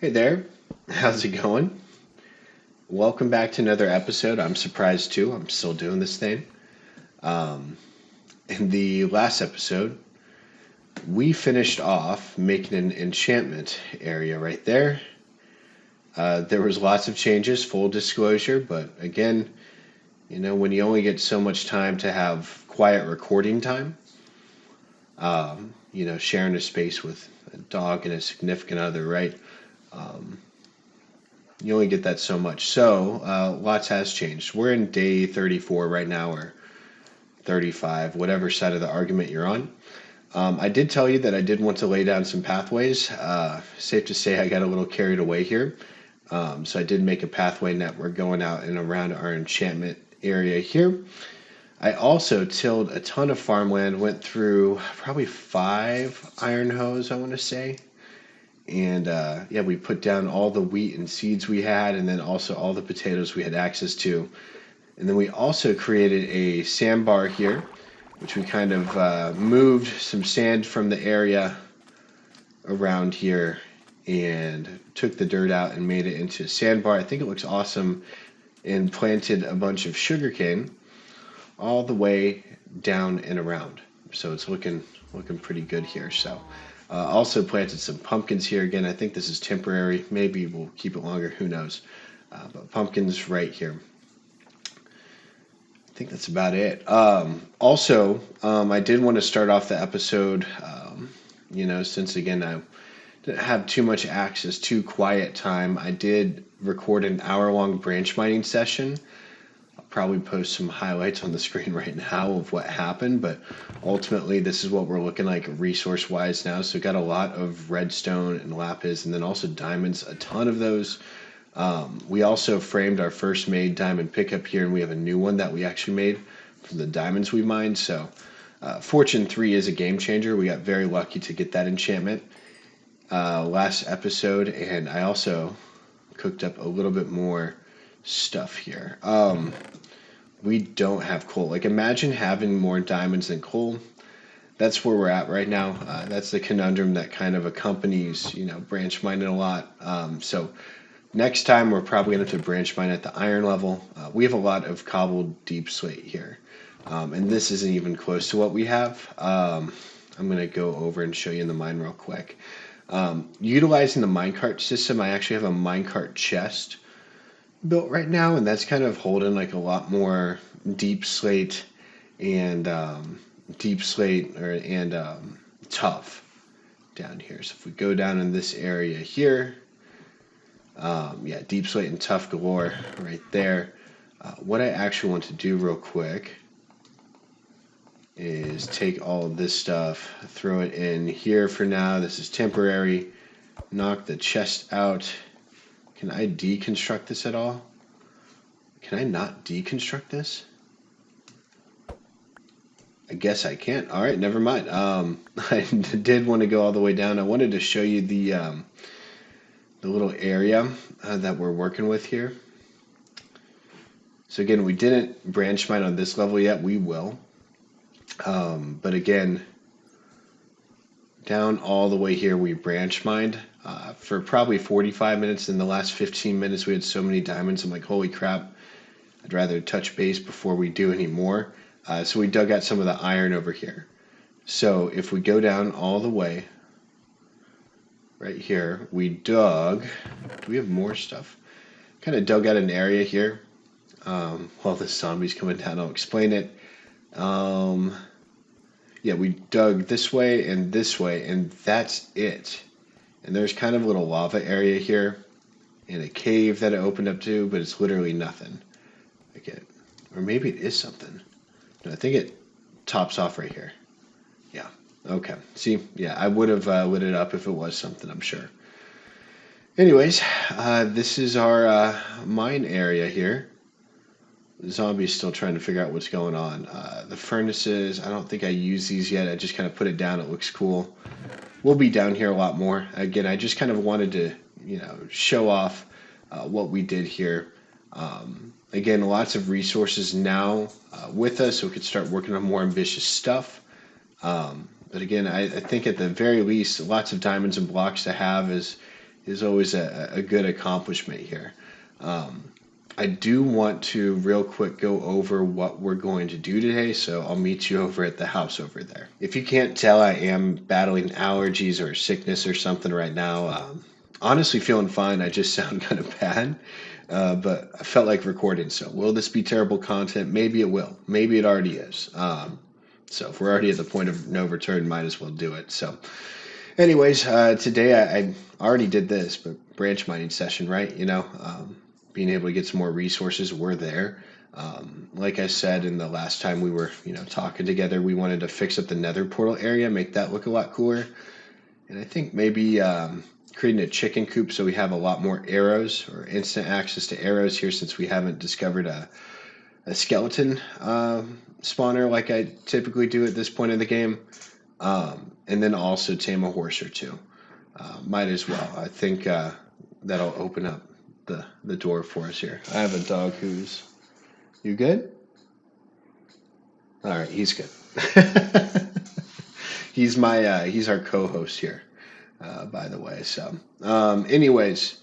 Hey there, how's it going? Welcome back to another episode. I'm surprised too. I'm still doing this thing. Um, in the last episode, we finished off making an enchantment area right there. There was lots of changes, full disclosure, but again, when you only get so much time to have quiet recording time, sharing a space with a dog and a significant other, right? Um, You only get that so much. So, lots has changed. We're in day 34 right now, or 35, whatever side of the argument you're on. I did tell you that I did want to lay down some pathways. Safe to say I got a little carried away here. So I did make a pathway network going out and around our enchantment area here. I also tilled a ton of farmland, went through probably 5 iron hoes, I want to say. And yeah, we put down all the wheat and seeds we had, and then also all the potatoes we had access to. And then we also created a sandbar here, which we kind of moved some sand from the area around here and took the dirt out and made it into a sandbar. I think it looks awesome, and planted a bunch of sugarcane all the way down and around. So it's looking pretty good here. So also planted some pumpkins here. Again, I think this is temporary. Maybe we'll keep it longer. Who knows? But pumpkins right here. I think that's about it. I did want to start off the episode, since again I didn't have too much access to quiet time. I did record an hour-long branch mining session. I'll probably post some highlights on the screen right now of what happened, but ultimately this is what we're looking like resource-wise now. So got a lot of redstone and lapis, and then also diamonds, a ton of those. We also framed our first made diamond pickup here, and we have a new one that we actually made from the diamonds we mined. So Fortune 3 is a game changer. We got very lucky to get that enchantment last episode, and I also cooked up a little bit more stuff here. We don't have coal. Like, imagine having more diamonds than coal. That's where we're at right now. That's the conundrum that kind of accompanies, branch mining a lot. So next time we're probably going to have to branch mine at the iron level. We have a lot of cobbled deep slate here, and this isn't even close to what we have. I'm going to go over and show you in the mine real quick. Utilizing the minecart system, I actually have a minecart chest built right now, and that's kind of holding like a lot more deep slate and tough down here. So if we go down in this area here, yeah, deep slate and tough galore right there. What I actually want to do real quick is take all of this stuff, throw it in here for now. This is temporary. Knock the chest out. Can I deconstruct this at all? Can I not deconstruct this? I guess I can't. All right, never mind. I did want to go all the way down. I wanted to show you the little area that we're working with here. So again, we didn't branch mine on this level yet. We will. But again, down all the way here, we branch mined for probably 45 minutes. In the last 15 minutes, we had so many diamonds. I'm like, holy crap, I'd rather touch base before we do any more. So we dug out some of the iron over here. So if we go down all the way, right here, we dug. Do we have more stuff? Kind of dug out an area here. While this zombie's coming down, I'll explain it. Yeah, we dug this way, and that's it. And there's kind of a little lava area here, and a cave that it opened up to, but it's literally nothing. Or maybe it is something. No, I think it tops off right here. Yeah. Okay. See, yeah, I would have lit it up if it was something, I'm sure. Anyways, this is our mine area here. The zombie's still trying to figure out what's going on. The furnaces, I don't think I use these yet. I just kind of put it down. It looks cool. We'll be down here a lot more. Again, I just kind of wanted to, show off what we did here. Again, lots of resources now with us, so we could start working on more ambitious stuff. But again, I think at the very least, lots of diamonds and blocks to have is is always a good accomplishment here. I do want to real quick go over what we're going to do today, so I'll meet you over at the house over there. If you can't tell, I am battling allergies or sickness or something right now. Honestly, feeling fine. I just sound kind of bad, but I felt like recording. So, will this be terrible content? Maybe it will. Maybe it already is. So, if we're already at the point of no return, might as well do it. So, anyways, today I already did this, but branch mining session, right? Being able to get some more resources, we're there. Like I said in the last time we were, talking together, we wanted to fix up the Nether portal area, make that look a lot cooler. And I think maybe creating a chicken coop so we have a lot more arrows or instant access to arrows here, since we haven't discovered a skeleton spawner like I typically do at this point in the game. And then also tame a horse or two. Might as well. I think that'll open up the door for us here. I have a dog who's... You good? All right, he's good. He's our co-host here, by the way. So, anyways,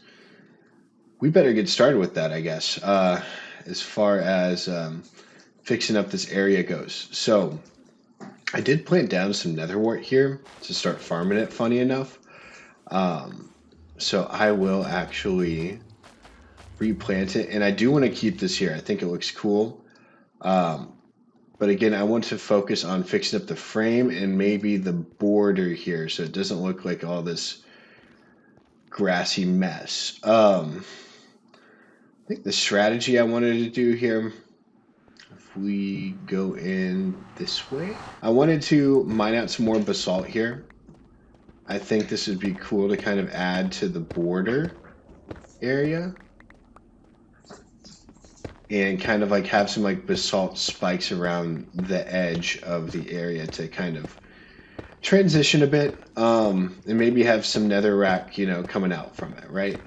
we better get started with that, I guess. As far as fixing up this area goes. So, I did plant down some netherwort here to start farming it, funny enough. So I will actually replant it, and I do want to keep this here. I think it looks cool. But again, I want to focus on fixing up the frame and maybe the border here so it doesn't look like all this grassy mess. I think the strategy I wanted to do here, if we go in this way, I wanted to mine out some more basalt here. I think this would be cool to kind of add to the border area and kind of like have some like basalt spikes around the edge of the area to kind of transition a bit, and maybe have some netherrack, coming out from it, right?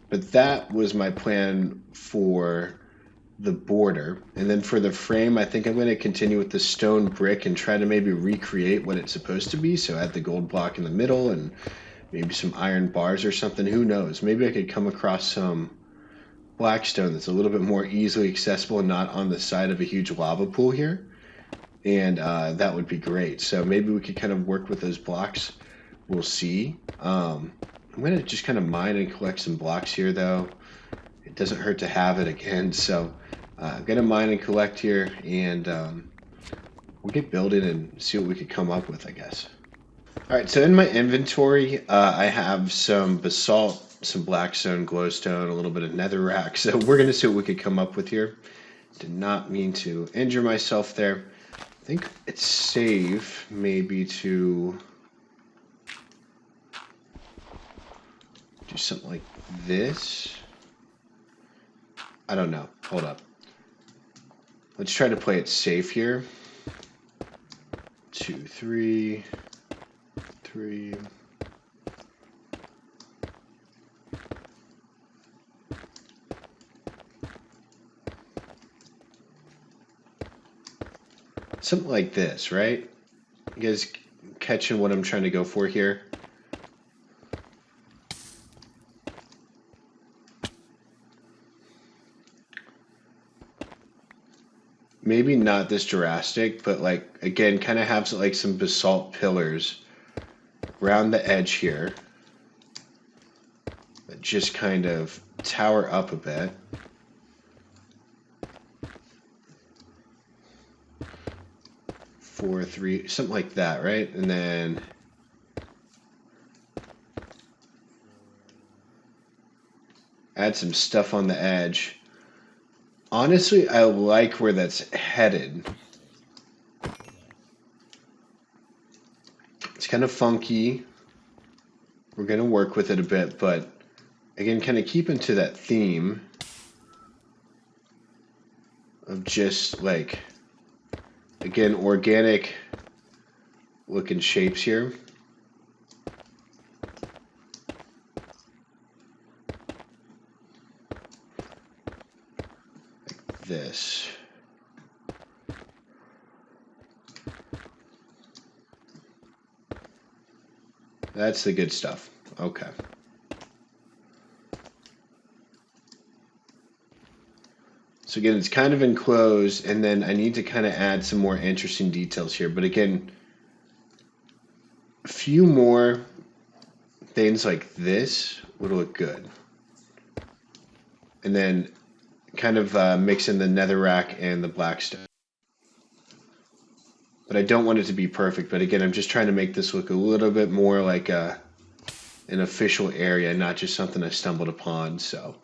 But that was my plan for the border. And then for the frame, I think I'm going to continue with the stone brick and try to maybe recreate what it's supposed to be. So add the gold block in the middle and maybe some iron bars or something. Who knows? Maybe I could come across some blackstone that's a little bit more easily accessible and not on the side of a huge lava pool here. And that would be great. So maybe we could kind of work with those blocks. We'll see. I'm going to just kind of mine and collect some blocks here, though. It doesn't hurt to have it again. So I'm going to mine and collect here, and we'll get building and see what we could come up with, I guess. All right, so in my inventory, I have some basalt, some blackstone, glowstone, a little bit of netherrack. So we're going to see what we could come up with here. Did not mean to injure myself there. I think it's safe maybe to do something like this. I don't know. Hold up. Let's try to play it safe here. 2, 3, 3. Something like this, right? You guys catching what I'm trying to go for here? Maybe not this drastic, but like, again, kind of have like some basalt pillars around the edge here that just kind of tower up a bit. 4, 3, something like that, right? And then add some stuff on the edge. Honestly, I like where that's headed. It's kind of funky. We're going to work with it a bit, but again, kind of keeping to that theme of just like, again, organic looking shapes here. Like this. That's the good stuff. Okay. So again, it's kind of enclosed, and then I need to kind of add some more interesting details here. But again, a few more things like this would look good. And then kind of mix in the netherrack and the blackstone. But I don't want it to be perfect. But again, I'm just trying to make this look a little bit more like an official area, not just something I stumbled upon. So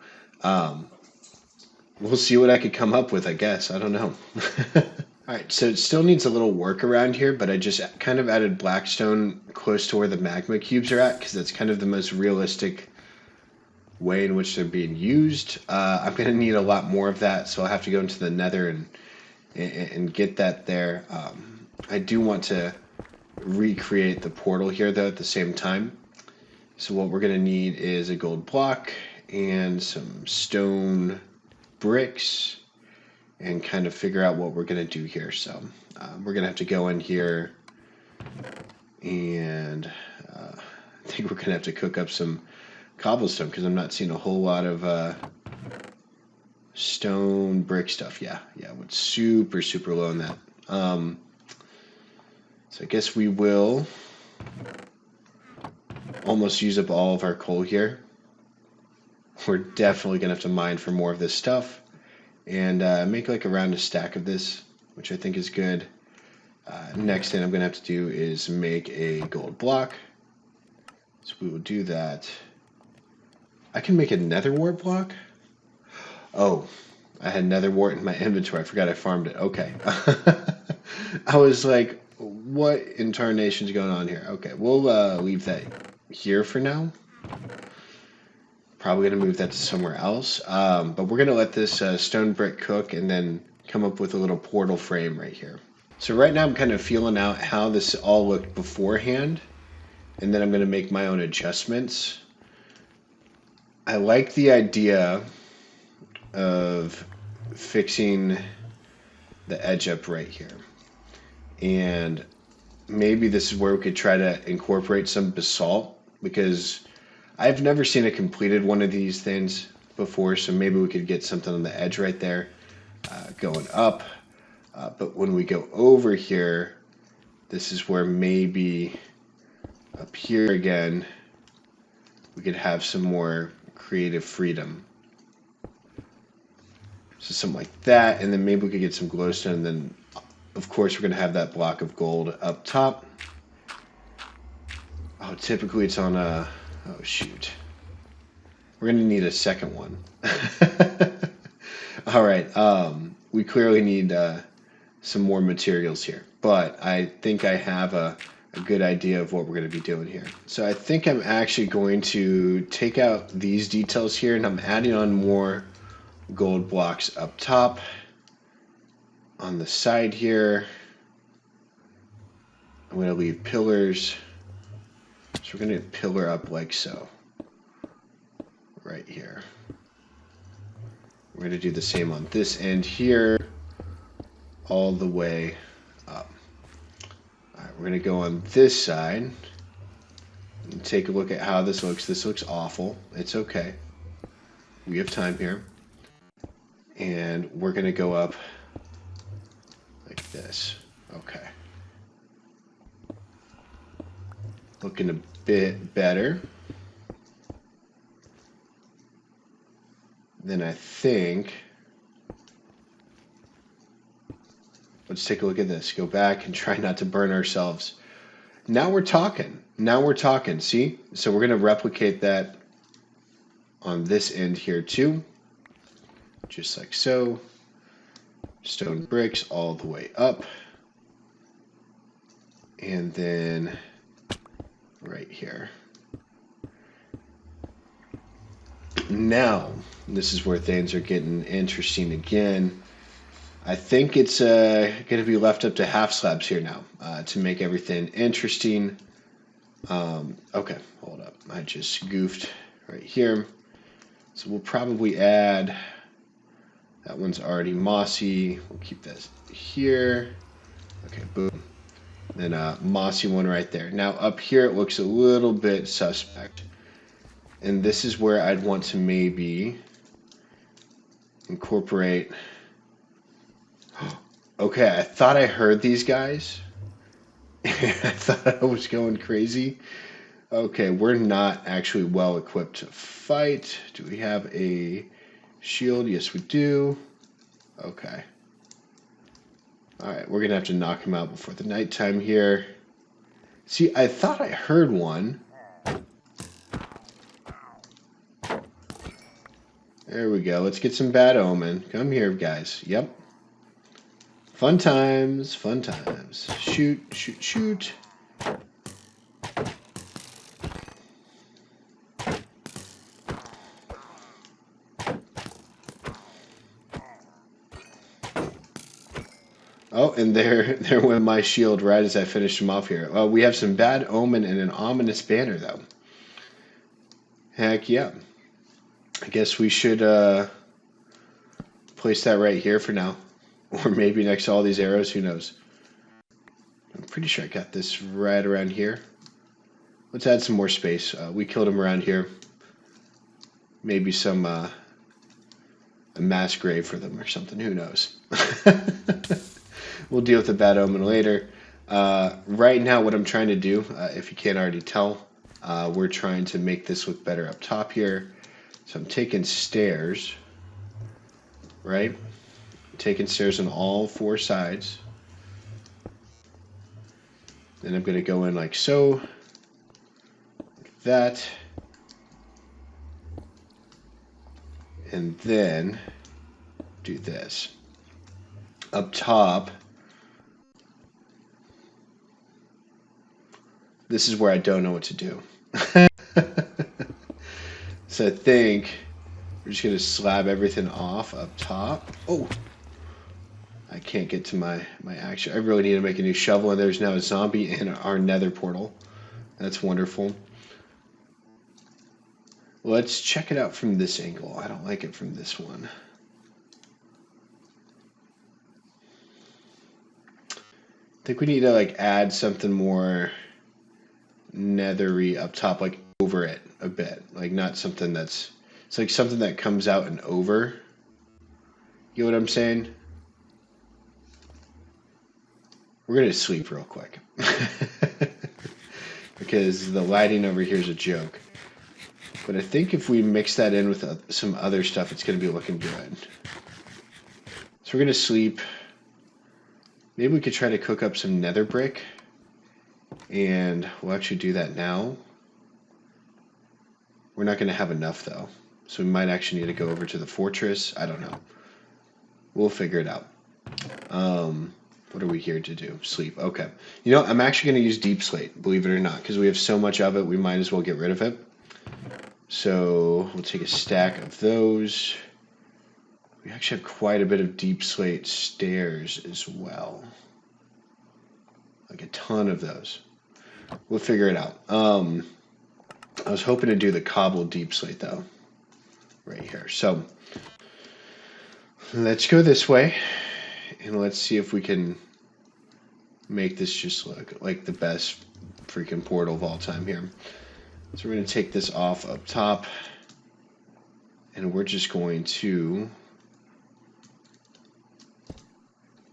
we'll see what I could come up with, I guess. I don't know. All right, so it still needs a little work around here, but I just kind of added blackstone close to where the magma cubes are at, because that's kind of the most realistic way in which they're being used. I'm going to need a lot more of that, so I'll have to go into the nether and get that there. I do want to recreate the portal here, though, at the same time. So what we're going to need is a gold block and some stone bricks and kind of figure out what we're going to do here. So we're going to have to go in here and I think we're going to have to cook up some cobblestone because I'm not seeing a whole lot of stone brick stuff. Yeah, it's super low on that. So I guess we will almost use up all of our coal here. We're definitely going to have to mine for more of this stuff and make like around a stack of this, which I think is good. Next thing I'm going to have to do is make a gold block. So we will do that. I can make a nether wart block? Oh, I had nether wart in my inventory. I forgot I farmed it. Okay. I was like, what in tarnation's going on here? Okay, we'll leave that here for now. Probably going to move that to somewhere else. But we're going to let this stone brick cook and then come up with a little portal frame right here. So right now I'm kind of feeling out how this all looked beforehand. And then I'm going to make my own adjustments. I like the idea of fixing the edge up right here. And maybe this is where we could try to incorporate some basalt, because I've never seen a completed one of these things before, so maybe we could get something on the edge right there going up. But when we go over here, this is where maybe up here again we could have some more creative freedom. So something like that, and then maybe we could get some glowstone, and then of course we're going to have that block of gold up top. Oh, typically it's on a... Oh, shoot. We're going to need a second one. All right. We clearly need some more materials here. But I think I have a good idea of what we're going to be doing here. So I think I'm actually going to take out these details here, and I'm adding on more gold blocks up top. On the side here, I'm going to leave pillars. So we're going to pillar up like so. Right here. We're going to do the same on this end here, all the way up. All right, we're going to go on this side and take a look at how this looks. This looks awful. It's okay. We have time here. And we're going to go up like this. Okay. Looking a bit better. Then I think, let's take a look at this. Go back and try not to burn ourselves. Now we're talking. Now we're talking. See? So we're going to replicate that on this end here too. Just like so. Stone bricks all the way up. And then right here. Now, this is where things are getting interesting again. I think it's going to be left up to half slabs here now to make everything interesting. Okay, hold up. I just goofed right here. So we'll probably add, that one's already mossy. We'll keep this here. Okay, boom. Then a mossy one right there. Now up here it looks a little bit suspect. And this is where I'd want to maybe incorporate Okay, I thought I heard these guys. I thought I was going crazy. Okay, we're not actually well equipped to fight. Do we have a shield? Yes, we do. Okay. Alright, we're going to have to knock him out before the nighttime here. See, I thought I heard one. There we go. Let's get some bad omen. Come here, guys. Yep. Fun times, fun times. Shoot, shoot, shoot. Oh, and there went my shield right as I finished him off here. We have some bad omen and an ominous banner, though. Heck yeah. I guess we should place that right here for now. Or maybe next to all these arrows, who knows. I'm pretty sure I got this right around here. Let's add some more space. We killed him around here. Maybe some a mass grave for them or something, who knows. We'll deal with the bad omen later. Right now what I'm trying to do, if you can't already tell, we're trying to make this look better up top here. So I'm taking stairs, right? Taking stairs on all four sides. Then I'm going to go in like so, like that. And then do this. Up top, this is where I don't know what to do. So I think we're just going to slab everything off up top. Oh, I can't get to my action. I really need to make a new shovel, and there's now a zombie in our nether portal. That's wonderful. Let's check it out from this angle. I don't like it from this one. I think we need to like add something more nethery up top, like over it a bit. Like not something that's, it's like something that comes out and over. You know what I'm saying? We're going to sleep real quick. Because the lighting over here is a joke. But I think if we mix that in with some other stuff, it's going to be looking good. So we're going to sleep. Maybe we could try to cook up some nether brick. And we'll actually do that now. We're not going to have enough, though. So we might actually need to go over to the fortress. I don't know. We'll figure it out. What are we here to do? Sleep. Okay. You know, I'm actually going to use deep slate, believe it or not, because we have so much of it, we might as well get rid of it. So we'll take a stack of those. We actually have quite a bit of deep slate stairs as well. Like a ton of those. We'll figure it out. I was hoping to do the cobble deep slate, though. Right here. So let's go this way. And let's see if we can make this just look like the best freaking portal of all time here. So we're going to take this off up top. And we're just going to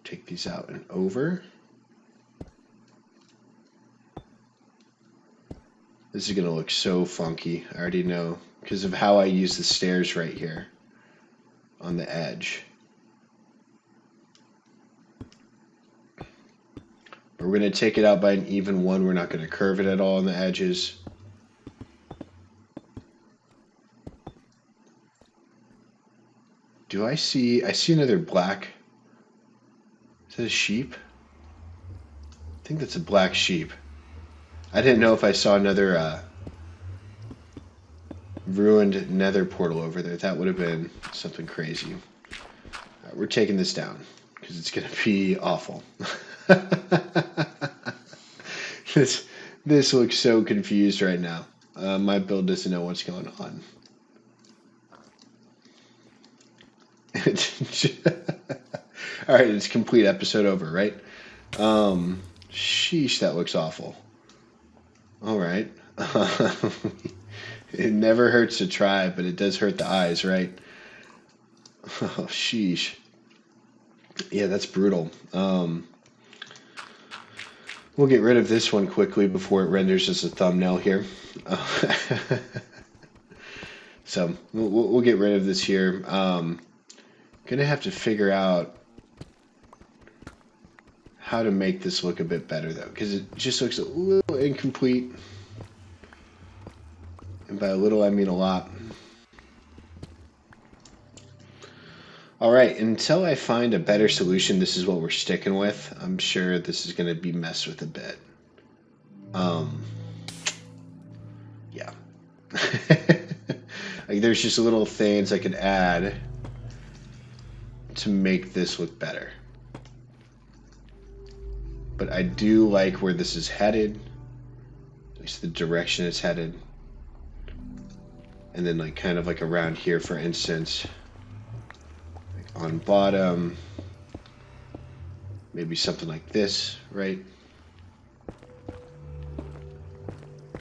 take these out and over. This is going to look so funky. I already know because of how I use the stairs right here on the edge. But we're going to take it out by an even one. We're not going to curve it at all on the edges. Do I see another black? Is that a sheep? I think that's a black sheep. I didn't know if I saw another ruined nether portal over there. That would have been something crazy. All right, we're taking this down because it's going to be awful. This looks so confused right now. My build doesn't know what's going on. All right, it's complete episode over, right? Sheesh, that looks awful. All right. It never hurts to try, but it does hurt the eyes, right? Oh, sheesh. Yeah, that's brutal. We'll get rid of this one quickly before it renders as a thumbnail here. So we'll get rid of this here. Gonna have to figure out how to make this look a bit better though, because it just looks a little incomplete. And by a little, I mean a lot. All right, until I find a better solution, this is what we're sticking with. I'm sure this is going to be messed with a bit. Yeah. Like there's just little things I could add to make this look better. But I do like where this is headed. At least the direction it's headed. And then like kind of like around here, for instance. Like on bottom. Maybe something like this, right?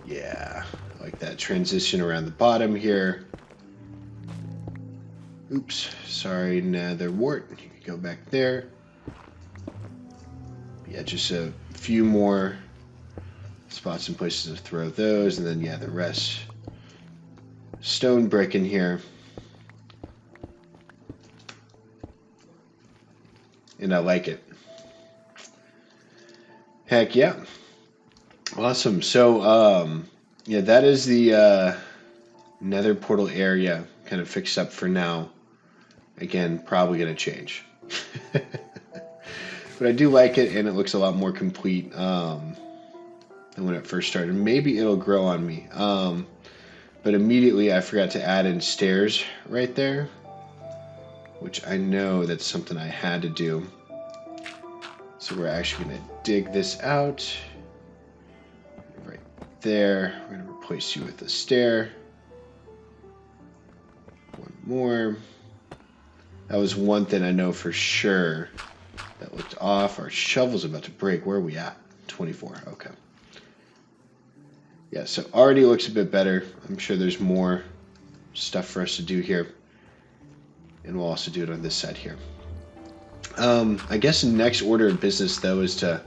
Yeah, like that transition around the bottom here. Oops, sorry, Nether wart. You can go back there. Yeah, just a few more spots and places to throw those, and then yeah, the rest. Stone brick in here. And I like it. Heck yeah. Awesome. So, yeah, that is the Nether portal area kind of fixed up for now. Again, probably going to change. But I do like it, and it looks a lot more complete than when it first started. Maybe it'll grow on me. But immediately I forgot to add in stairs right there, which I know that's something I had to do. So we're actually going to dig this out right there. We're going to replace you with a stair. One more. That was one thing I know for sure that looked off. Our shovel's about to break. Where are we at? 24. Okay. Yeah, so already looks a bit better. I'm sure there's more stuff for us to do here. And we'll also do it on this side here. I guess the next order of business, though, is to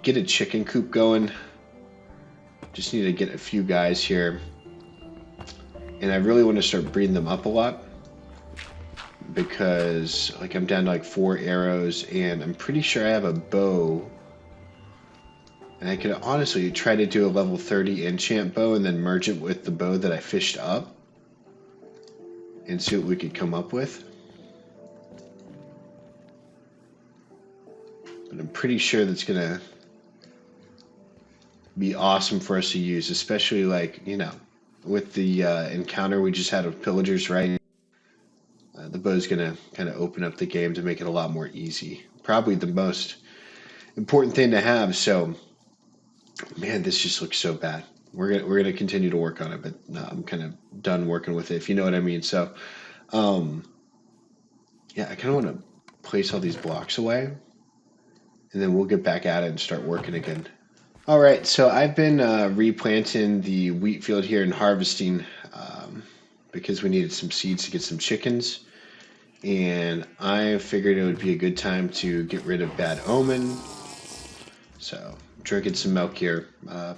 get a chicken coop going. Just need to get a few guys here. And I really want to start breeding them up a lot. Because, like, I'm down to, like, 4 arrows. And I'm pretty sure I have a bow. And I could honestly try to do a level 30 enchant bow and then merge it with the bow that I fished up. And see what we could come up with. But I'm pretty sure that's going to be awesome for us to use, especially like, you know, with the encounter we just had with pillagers, right? The bow's going to kind of open up the game to make it a lot more easy. Probably the most important thing to have. So, man, this just looks so bad. We're gonna continue to work on it, but no, I'm kind of done working with it, if you know what I mean. So, yeah, I kind of want to place all these blocks away, and then we'll get back at it and start working again. All right, so I've been replanting the wheat field here and harvesting because we needed some seeds to get some chickens. And I figured it would be a good time to get rid of Bad Omen. So, drinking some milk here,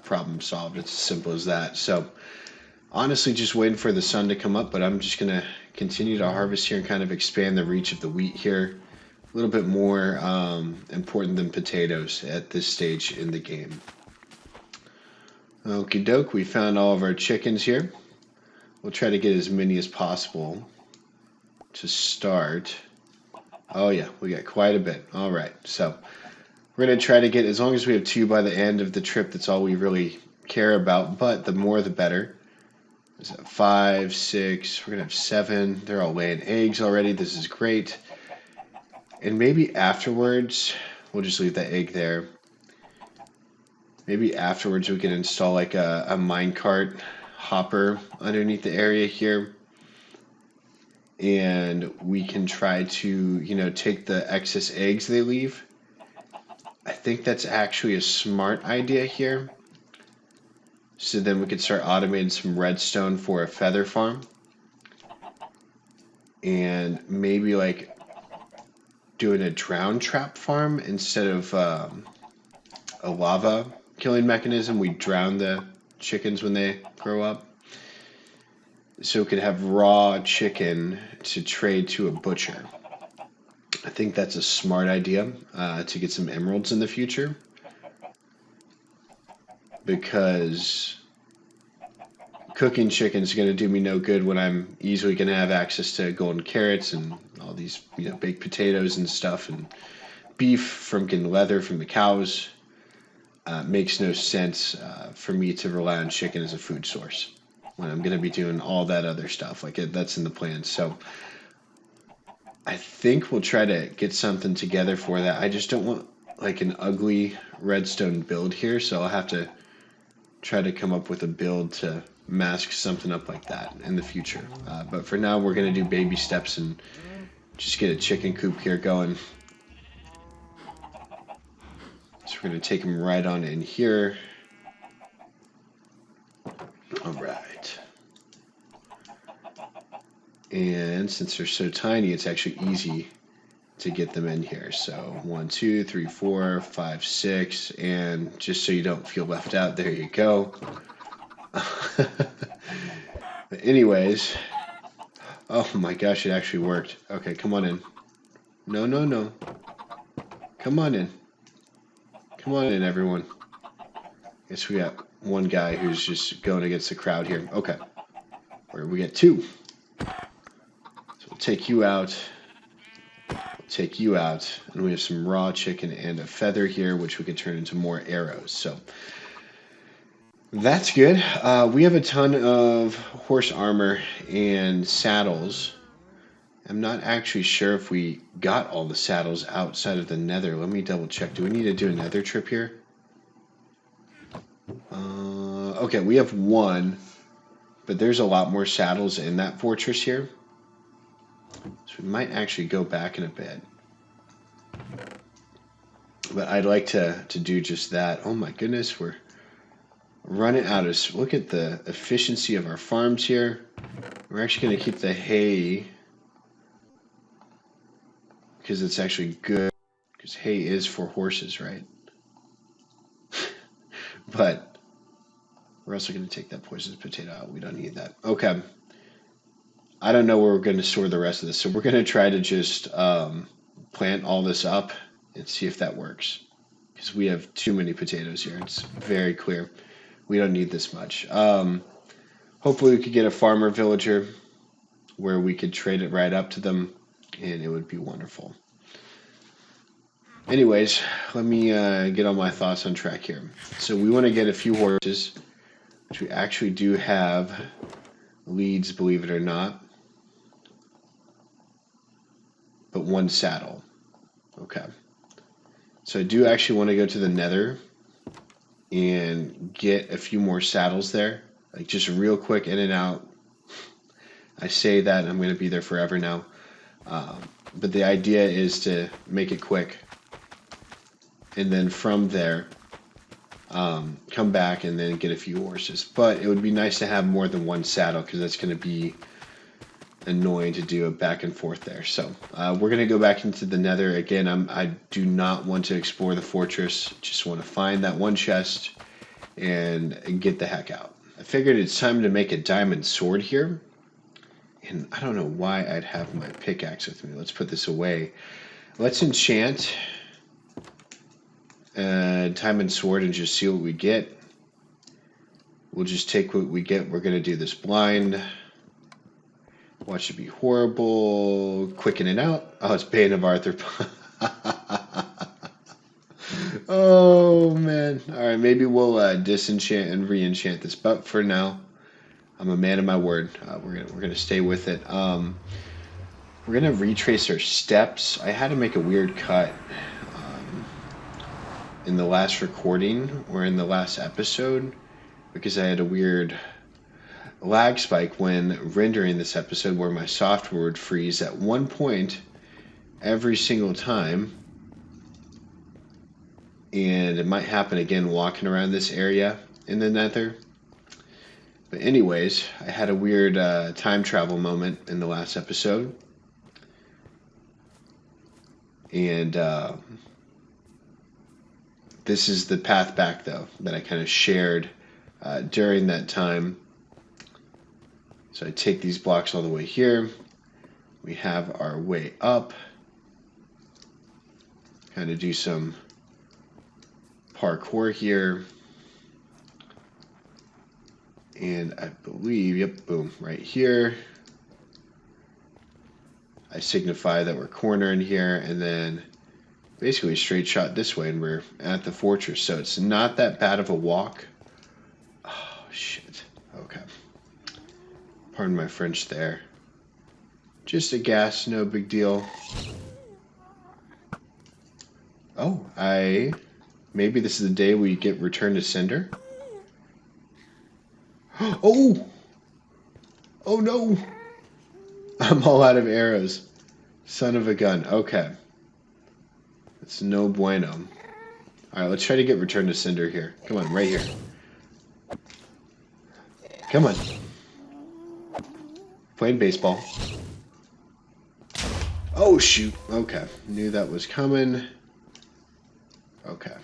problem solved. It's as simple as that. So, honestly, just waiting for the sun to come up, but I'm just going to continue to harvest here and kind of expand the reach of the wheat here. A little bit more important than potatoes at this stage in the game. Okie doke, we found all of our chickens here. We'll try to get as many as possible to start. Oh yeah, we got quite a bit. All right, so we're going to try to get, as long as we have 2 by the end of the trip, that's all we really care about, but the more the better. Is that 5, 6, we're going to have 7. They're all laying eggs already. This is great. And maybe afterwards, we'll just leave that egg there. Maybe afterwards we can install like a minecart hopper underneath the area here. And we can try to, you know, take the excess eggs they leave. I think that's actually a smart idea here. So then we could start automating some redstone for a feather farm. And maybe like doing a drown trap farm instead of a lava killing mechanism. We drown the chickens when they grow up. So we could have raw chicken to trade to a butcher. I think that's a smart idea to get some emeralds in the future. Because cooking chicken is going to do me no good when I'm easily going to have access to golden carrots and all these, baked potatoes and stuff, and beef from getting leather from the cows. Makes no sense for me to rely on chicken as a food source when I'm going to be doing all that other stuff. That's in the plan. So I think we'll try to get something together for that. I just don't want an ugly redstone build here, so I'll have to try to come up with a build to mask something up like that in the future. But for now, we're going to do baby steps and just get a chicken coop here going. So we're going to take them right on in here. All right. And since they're so tiny, it's actually easy to get them in here. So 1, 2, 3, 4, 5, 6, and just so you don't feel left out, there you go. But anyways, oh my gosh, it actually worked. Okay, come on in. No, no, no. Come on in. Come on in, everyone. Guess we got one guy who's just going against the crowd here. Okay. Or we get 2. So we'll take you out. Take you out, and we have some raw chicken and a feather here, which we could turn into more arrows. So that's good. We have a ton of horse armor and saddles. I'm not actually sure if we got all the saddles outside of the Nether. Let me double check. Do we need to do a Nether trip here? Okay, we have 1, but there's a lot more saddles in that fortress here. So we might actually go back in a bit. But I'd like to do just that. Oh my goodness, we're running out of... Look at the efficiency of our farms here. We're actually going to keep the hay because it's actually good. Because hay is for horses, right? But we're also going to take that poisonous potato out. We don't need that. Okay. I don't know where we're going to store the rest of this. So we're going to try to just plant all this up and see if that works. Because we have too many potatoes here. It's very clear. We don't need this much. Hopefully we could get a farmer villager where we could trade it right up to them, and it would be wonderful. Anyways, let me get all my thoughts on track here. So we want to get a few horses, which we actually do have leads, believe it or not. But 1 saddle. Okay. So I do actually want to go to the Nether and get a few more saddles there. Just real quick, in and out. I say that, and I'm going to be there forever now. But the idea is to make it quick. And then from there, come back and then get a few horses. But it would be nice to have more than 1 saddle, because that's going to be annoying to do a back and forth there. So we're going to go back into the Nether. Again, I do not want to explore the fortress. Just want to find that 1 chest and get the heck out. I figured it's time to make a diamond sword here. And I don't know why I'd have my pickaxe with me. Let's put this away. Let's enchant a diamond sword and just see what we get. We'll just take what we get. We're going to do this blind. Watch it be horrible. Quicken it out. Oh, it's Bane of Arthur. Oh, man. All right, maybe we'll disenchant and re-enchant this. But for now, I'm a man of my word. We're gonna stay with it. We're gonna retrace our steps. I had to make a weird cut in the last recording or in the last episode because I had a weird lag spike when rendering this episode where my software would freeze at one point every single time. And it might happen again walking around this area in the Nether. But anyways, I had a weird time travel moment in the last episode. And this is the path back, though, that I kind of shared during that time. So I take these blocks all the way here. We have our way up. Kind of do some parkour here. And I believe, yep, boom, right here. I signify that we're cornering here, and then basically straight shot this way, and we're at the fortress. So it's not that bad of a walk. Oh, shit. Okay. Pardon my French there. Just a gas, no big deal. Oh, maybe this is the day we get returned to Cinder. Oh! Oh no! I'm all out of arrows. Son of a gun. Okay. It's no bueno. Alright, let's try to get returned to Cinder here. Come on, right here. Come on. Playing baseball. Oh, shoot. Okay. Knew that was coming. Okay.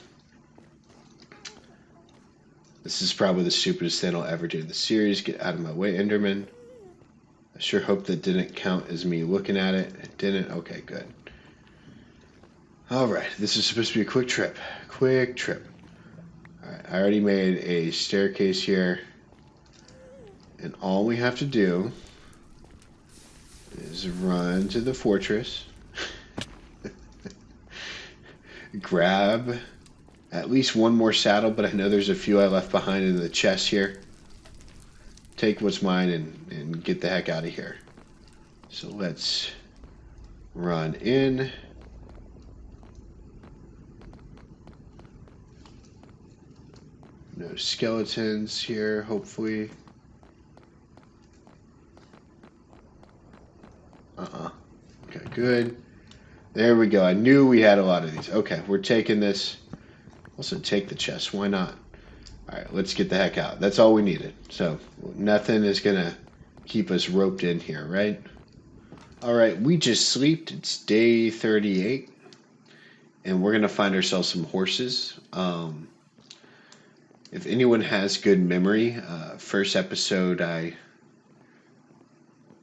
This is probably the stupidest thing I'll ever do in the series. Get out of my way, Enderman. I sure hope that didn't count as me looking at it. It didn't? Okay, good. Alright, this is supposed to be a quick trip. Quick trip. Alright, I already made a staircase here. And all we have to do is run to the fortress. Grab at least one more saddle, but I know there's a few I left behind in the chest here. Take what's mine and get the heck out of here. So let's run in. No skeletons here, hopefully. Okay, good. There we go. I knew we had a lot of these. Okay, we're taking this. Also take the chest. Why not? Alright, let's get the heck out. That's all we needed. So, nothing is going to keep us roped in here, right? Alright, we just slept. It's day 38. And we're going to find ourselves some horses. If anyone has good memory, first episode I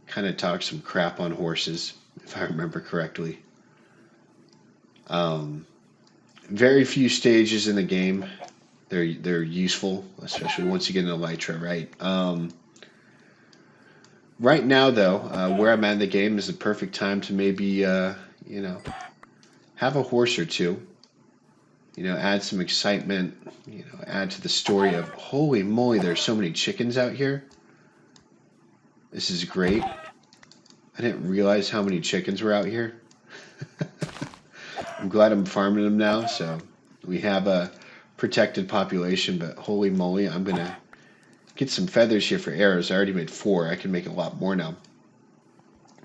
kind of talked some crap on horses, if I remember correctly. Very few stages in the game. They're useful, especially once you get into Elytra, right? Right now, though, where I'm at in the game is the perfect time to maybe, have a horse or two. Add some excitement. Add to the story of, holy moly, there's so many chickens out here. This is great. I didn't realize how many chickens were out here. I'm glad I'm farming them now, so we have a protected population, but holy moly, I'm going to get some feathers here for arrows. I already made 4. I can make a lot more now.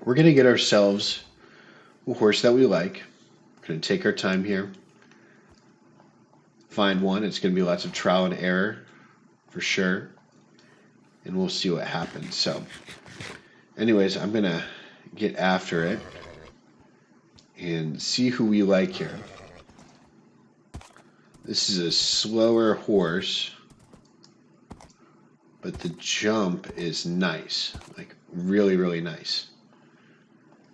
We're going to get ourselves a horse that we like. We're going to take our time here. Find one. It's going to be lots of trial and error for sure. And we'll see what happens. So, anyways, I'm going to get after it and see who we like here. This is a slower horse, but the jump is nice. Like, really, really nice.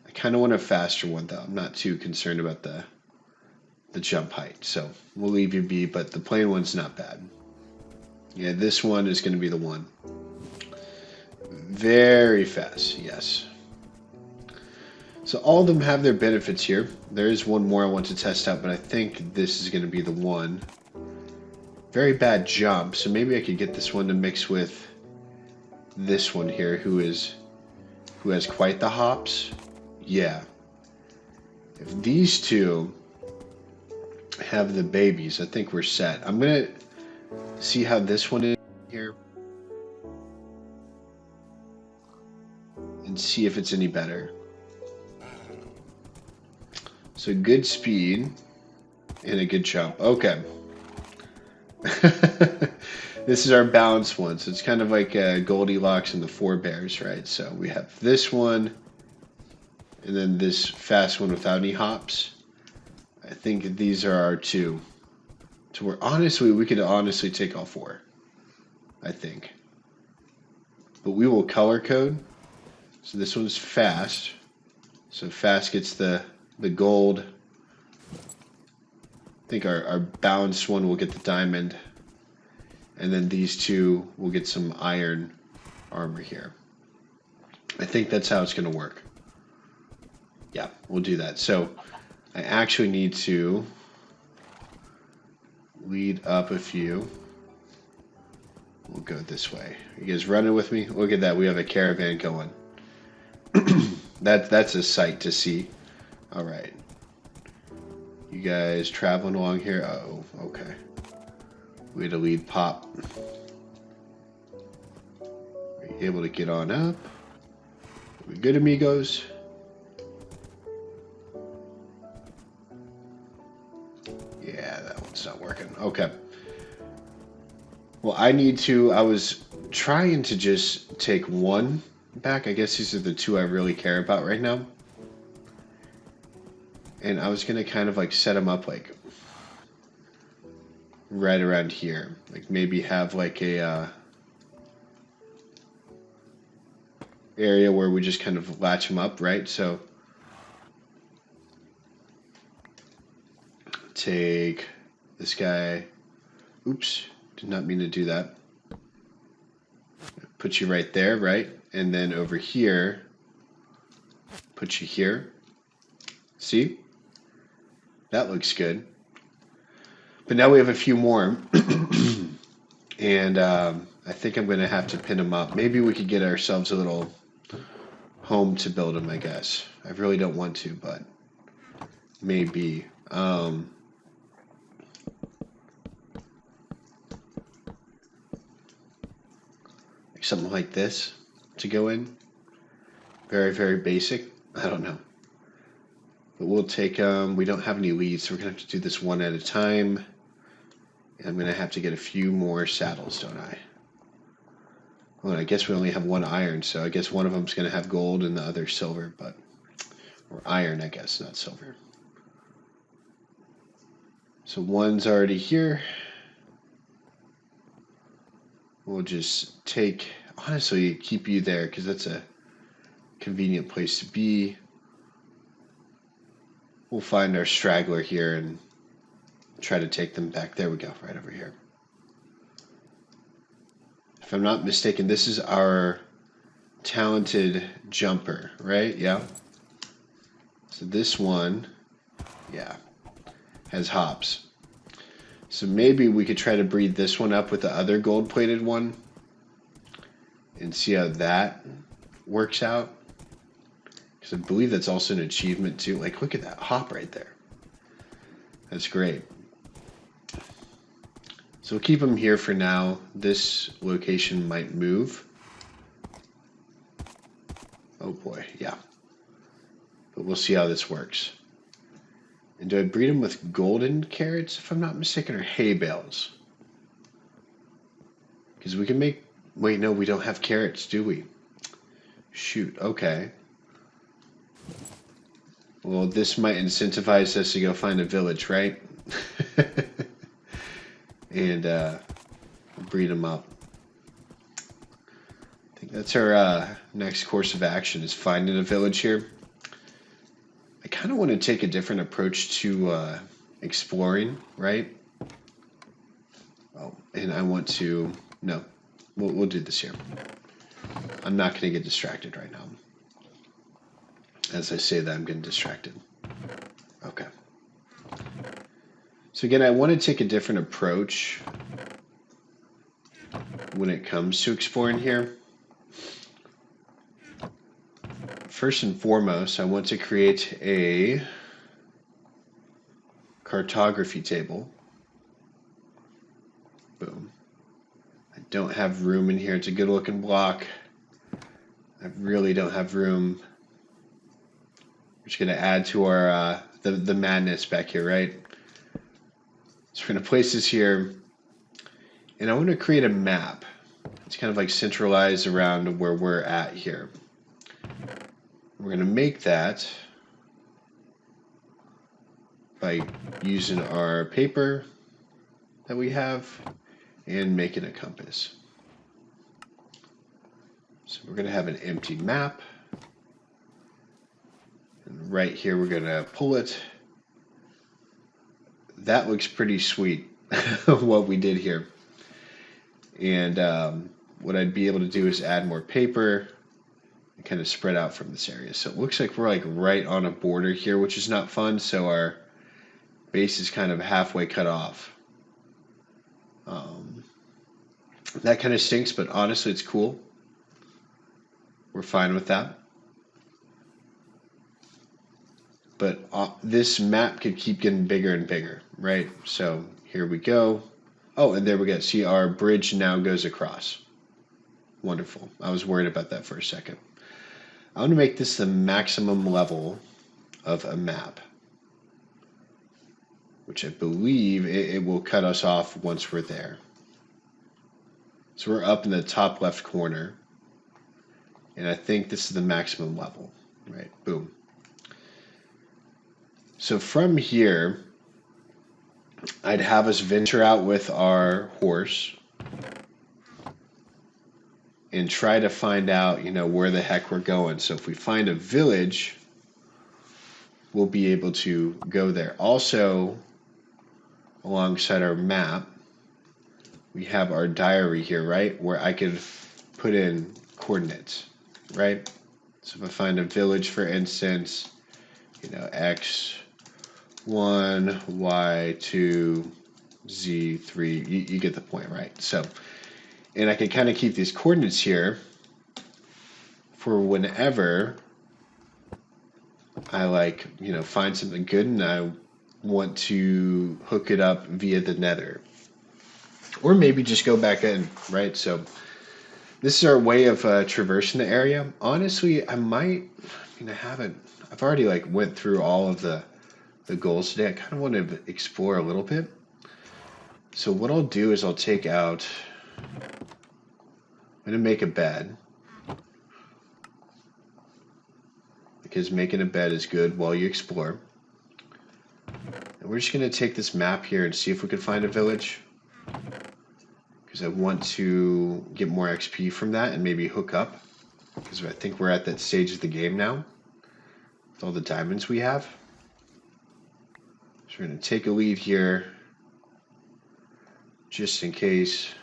I kind of want a faster one, though. I'm not too concerned about the jump height. So, we'll leave you be, but the plain one's not bad. Yeah, this one is going to be the one. Very fast, yes. So all of them have their benefits here. There is one more I want to test out, but I think this is going to be the one. Very bad jump, so maybe I could get this one to mix with this one here, who has quite the hops. Yeah. If these two have the babies, I think we're set. I'm going to see how this one is here and see if it's any better. So good speed and a good jump. Okay. This is our balanced one. So it's kind of like Goldilocks and the Four Bears, right? So we have this one and then this fast one without any hops. I think these are our two. So we're honestly, we could honestly take all four, I think. But we will color code. So this one's fast. So fast gets the gold. I think our balanced one will get the diamond. And then these two will get some iron armor here. I think that's how it's going to work. Yeah, we'll do that. So I actually need to lead up a few. We'll go this way. You guys running with me? Look at that. We have a caravan going. That's a sight to see. All right. You guys traveling along here? Oh, okay. We had to lead pop. Are you able to get on up? Are we good, amigos? Yeah, that one's not working. Okay. Well, I was trying to just take one back. I guess these are the two I really care about right now. And I was going to kind of like set them up like right around here. Like maybe have like a area where we just kind of latch them up, right? So take this guy. Oops, did not mean to do that. Put you right there, right? And then over here, put you here. See? That looks good. But now we have a few more. And I think I'm going to have to pin them up. Maybe we could get ourselves a little home to build them, I guess. I really don't want to, but maybe. Like something like this to go in. Very, very basic. I don't know. But we'll take we don't have any leads, so we're going to have to do this one at a time. And I'm going to have to get a few more saddles, don't I? Well, I guess we only have one iron, so I guess one of them's going to have gold and the other silver, but... Or iron, I guess, not silver. So one's already here. We'll just take... Honestly, keep you there, because that's a convenient place to be. We'll find our straggler here and try to take them back. There we go, right over here. If I'm not mistaken, this is our talented jumper, right? Yeah. So this one, yeah, has hops. So maybe we could try to breed this one up with the other gold-plated one and see how that works out. Because I believe that's also an achievement too. Like, look at that hop right there. That's great. So we'll keep them here for now. This location might move. Oh boy, yeah. But we'll see how this works. And do I breed them with golden carrots, if I'm not mistaken, or hay bales? Because we can make... Wait, no, we don't have carrots, do we? Shoot, okay. Well, this might incentivize us to go find a village, right? And breed them up. I think that's our next course of action, is finding a village here. I kind of want to take a different approach to exploring, right? Oh, and I want to... No, we'll do this here. I'm not going to get distracted right now. As I say that, I'm getting distracted. Okay. So again, I want to take a different approach when it comes to exploring here. First and foremost, I want to create a cartography table. Boom. I don't have room in here. It's a good looking block. I really don't have room. We're just going to add to our the madness back here, right? So we're going to place this here. And I want to create a map. It's kind of like centralized around where we're at here. We're going to make that by using our paper that we have and making a compass. So we're going to have an empty map. And right here, we're going to pull it. That looks pretty sweet, what we did here. And what I'd be able to do is add more paper and kind of spread out from this area. So it looks like we're like right on a border here, which is not fun. So our base is kind of halfway cut off. That kind of stinks, but honestly, it's cool. We're fine with that. But this map could keep getting bigger and bigger, right? So here we go. Oh, and there we go. See, our bridge now goes across. Wonderful. I was worried about that for a second. I want to make this the maximum level of a map, which I believe it will cut us off once we're there. So we're up in the top left corner, and I think this is the maximum level, right? Boom. So from here, I'd have us venture out with our horse and try to find out, where the heck we're going. So if we find a village, we'll be able to go there. Also, alongside our map, we have our diary here, right? Where I could put in coordinates, right? So if I find a village, for instance, X1, Y2, Z3, you get the point, right? So, and I can kind of keep these coordinates here for whenever I find something good and I want to hook it up via the Nether. Or maybe just go back in, right? So this is our way of traversing the area. Honestly, I've already went through all of the goals today. I kind of want to explore a little bit. So what I'll do is I'll take out, I'm going to make a bed. Because making a bed is good while you explore. And we're just going to take this map here and see if we can find a village. Because I want to get more XP from that and maybe hook up. Because I think we're at that stage of the game now. With all the diamonds we have. So we're going to take a lead here. Just in case.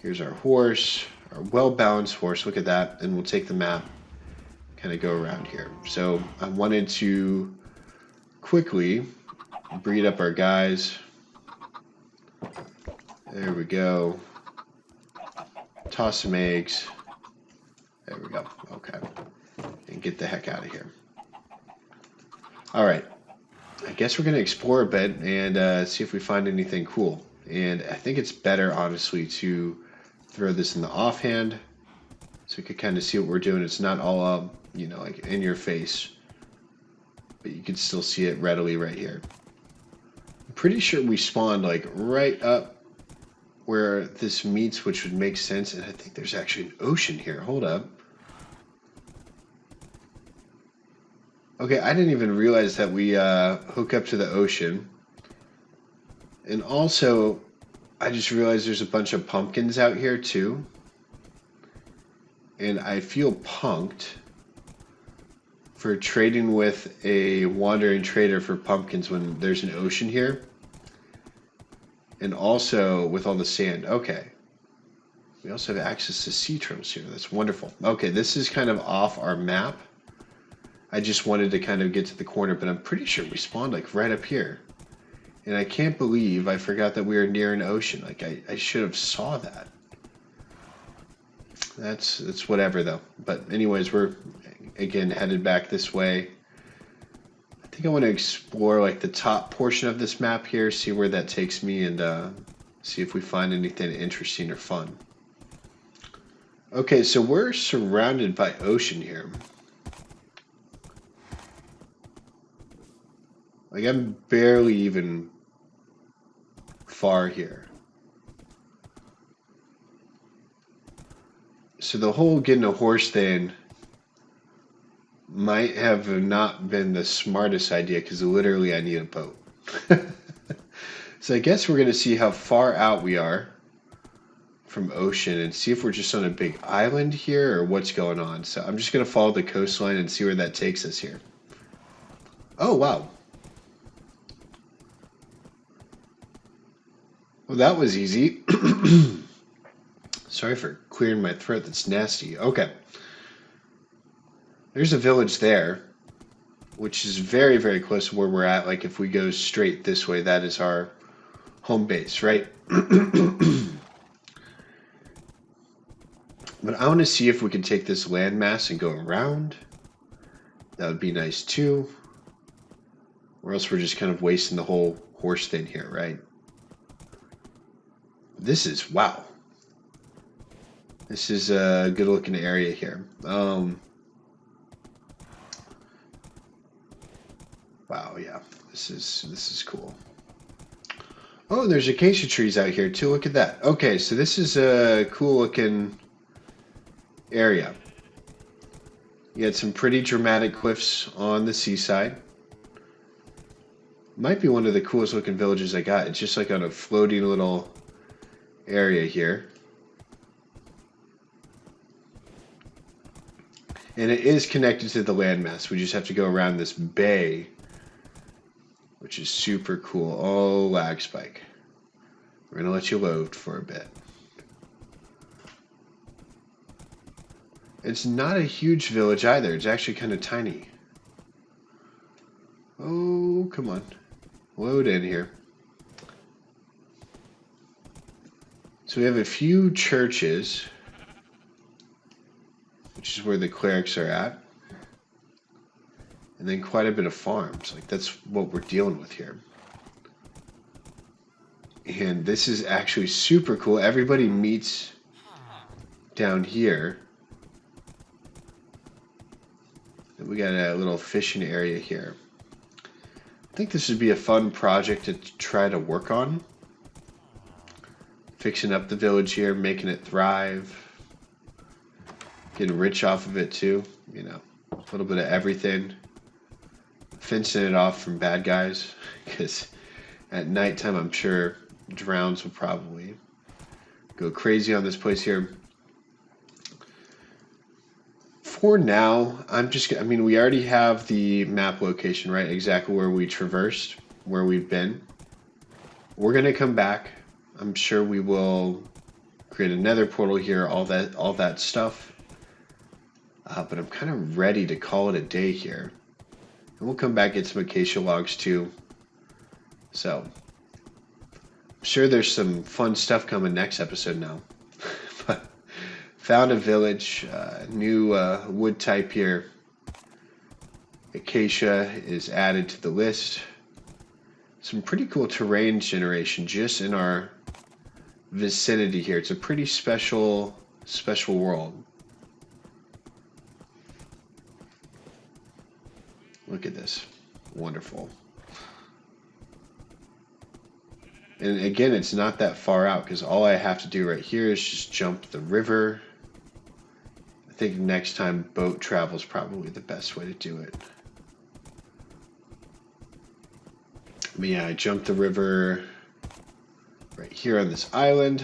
Here's our horse. Our well-balanced horse. Look at that. And we'll take the map. Kind of go around here. So I wanted to quickly breed up our guys. There we go. Toss some eggs. There we go. Okay. And get the heck out of here. Alright. I guess we're going to explore a bit and see if we find anything cool. And I think it's better, honestly, to throw this in the offhand so you can kind of see what we're doing. It's not all up, in your face. But you can still see it readily right here. I'm pretty sure we spawned right up where this meets, which would make sense. And I think there's actually an ocean here. Hold up. Okay, I didn't even realize that we hook up to the ocean. And also, I just realized there's a bunch of pumpkins out here too. And I feel punked for trading with a wandering trader for pumpkins when there's an ocean here. And also with all the sand. Okay. We also have access to sea turtles here. That's wonderful. Okay, this is kind of off our map. I just wanted to kind of get to the corner, but I'm pretty sure we spawned right up here. And I can't believe I forgot that we were near an ocean. I should have saw that. That's whatever though. But anyways, we're again headed back this way. I think I want to explore the top portion of this map here, see where that takes me, and see if we find anything interesting or fun. Okay, so we're surrounded by ocean here. I'm barely even far here. So the whole getting a horse thing might have not been the smartest idea because literally I need a boat. So I guess we're going to see how far out we are from ocean and see if we're just on a big island here or what's going on. So I'm just going to follow the coastline and see where that takes us here. Oh, wow. Well, that was easy. Sorry for clearing my throat. That's nasty. Okay. There's a village there, which is very, very close to where we're at. Like if we go straight this way, that is our home base, right? But I want to see if we can take this landmass and go around. That would be nice too. Or else we're just kind of wasting the whole horse thing here, right? This is, wow. This is a good looking area here. Wow, yeah. This is cool. Oh, there's acacia trees out here too. Look at that. Okay, so this is a cool looking area. You had some pretty dramatic cliffs on the seaside. Might be one of the coolest looking villages I got. It's just like on a floating little area here. And it is connected to the landmass. We just have to go around this bay, which is super cool. Oh, lag spike. We're going to let you load for a bit. It's not a huge village either. It's actually kind of tiny. Oh, come on. Load in here. So we have a few churches, which is where the clerics are at. And then quite a bit of farms. Like that's what we're dealing with here. And this is actually super cool. Everybody meets down here. And we got a little fishing area here. I think this would be a fun project to try to work on. Fixing up the village here, making it thrive. Getting rich off of it too. You know, a little bit of everything. Fencing it off from bad guys. Because at nighttime, I'm sure drowns will probably go crazy on this place here. For now, I mean, we already have the map location, right? Exactly where we traversed, where we've been. We're going to come back. I'm sure we will create a nether portal here, all that stuff. But I'm kind of ready to call it a day here. And we'll come back, get some acacia logs too. So, I'm sure there's some fun stuff coming next episode now. But found a village, new wood type here. Acacia is added to the list. Some pretty cool terrain generation just in our vicinity here. It's a pretty special world. Look at this. Wonderful. And again, it's not that far out because all I have to do right here is just jump the river. I think next time boat travel is probably the best way to do it. But yeah, I jumped the river right here on this island.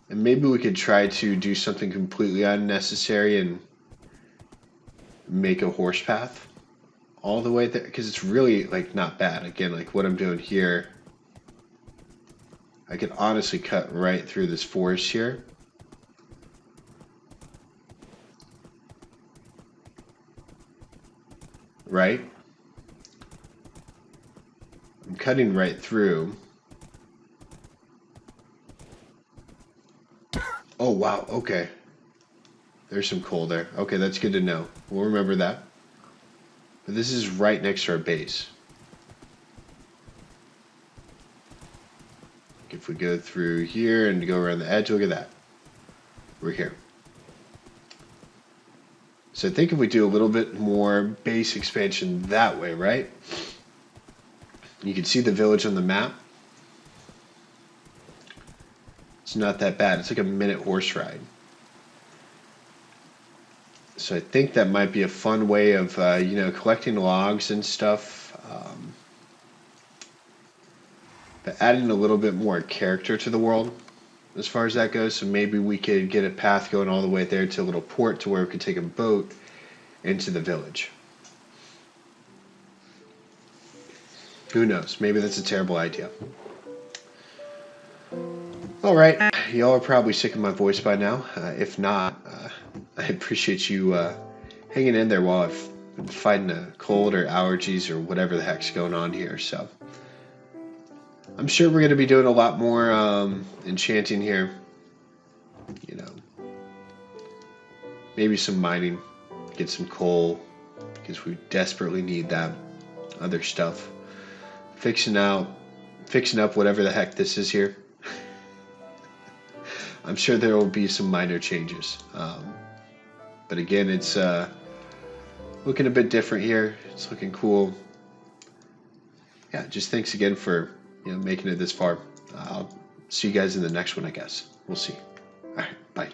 And maybe we could try to do something completely unnecessary and make a horse path all the way there, because it's really like not bad. Again, like what I'm doing here, I could honestly cut right through this forest here. Right? I'm cutting right through. Oh, wow. Okay. There's some coal there. Okay, that's good to know. We'll remember that. But this is right next to our base. If we go through here and go around the edge, look at that. We're here. So I think if we do a little bit more base expansion that way, right? You can see the village on the map. It's not that bad. It's like a minute horse ride. So I think that might be a fun way of collecting logs and stuff, but adding a little bit more character to the world as far as that goes. So maybe we could get a path going all the way there to a little port to where we could take a boat into the village. Who knows? Maybe that's a terrible idea. All right, y'all are probably sick of my voice by now. If not, I appreciate you hanging in there while I've been fighting a cold or allergies or whatever the heck's going on here. So I'm sure we're going to be doing a lot more enchanting here. You know, maybe some mining, get some coal because we desperately need that. Other stuff, fixing up whatever the heck this is here. I'm sure there will be some minor changes. But again, it's looking a bit different here. It's looking cool. Yeah, just thanks again for making it this far. I'll see you guys in the next one, I guess. We'll see. All right, bye.